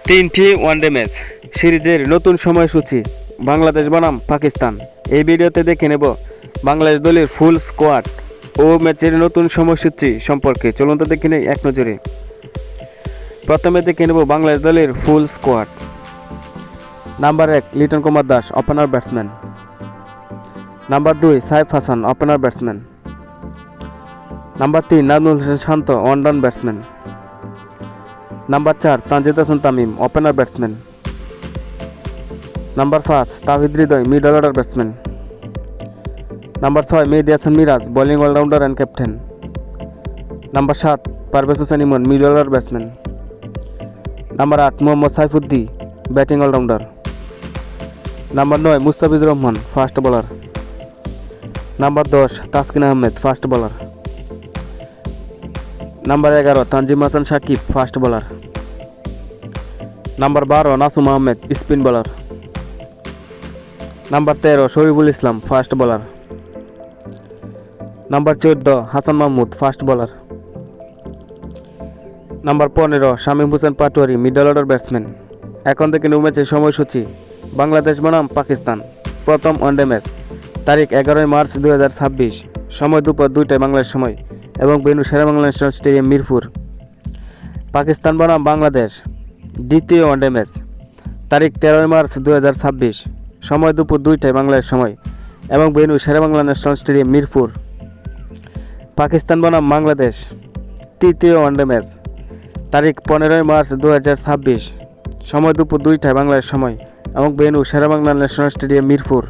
তিনটি one day match সিরিজের নতুন সময়সূচি বাংলাদেশ বনাম পাকিস্তান। এই ভিডিওতে দেখে নেব বাংলাদেশ দলের ফুল স্কোয়াড ও ম্যাচের নতুন সময়সূচি সম্পর্কে। চলুন তো দেখে নেই এক নজরে। প্রথমে দেখে নেব বাংলাদেশ দলের full squad. Number 1 Liton Kumar Das, opener batsman. Number 2 Saif Hasan, opener batsman. Number 3 Najmul Hossain Shanto, one down batsman. Number 4 Tanzid Hasan Tamim, opener batsman. Number 5 Towhid Hridoy, middle order batsman. Number 6 Mehidy Hasan Miraz, bowling allrounder and captain. Number 7 Parvez Hossain Emon, middle order batsman. Number 8 Mohammad Saifuddin, batting allrounder. Number 9 Mustafizur Rahman, fast bowler. Number 10 Taskin Ahmed, fast bowler. Number 11 Tanzim Hasan Sakib, fast bowler. Number 12 Nasum Ahmed, spin bowler. Number 13 Shoriful Islam, fast bowler. Number 14 Hasan Mahmud, fast bowler. Number 15 Shamim Hossain Patwari, middle order batsman. এখন থেকে new ম্যাচের সময়সূচি বাংলাদেশ বনাম পাকিস্তান। প্রথম one day match তারিখ 11 March 2026, সময় দুপুর 2টায় বাংলাদেশ সময় এবং বেনু শেরেবাংলা ন্যাশনাল স্টেডিয়াম মিরপুর। পাকিস্তান বনাম বাংলাদেশ দ্বিতীয় ওয়ানডে ম্যাচ তারিখ 13 মার্চ 2026, সময় দুপুর 2টায় বাংলাদেশ সময় এবং বেনু শেরেবাংলা ন্যাশনাল স্টেডিয়াম মিরপুর। পাকিস্তান বনাম বাংলাদেশ তৃতীয় ওয়ানডে ম্যাচ তারিখ 15 মার্চ 2026, সময় দুপুর 2টায় বাংলাদেশ সময় এবং বেনু শেরেবাংলা ন্যাশনাল স্টেডিয়াম মিরপুর।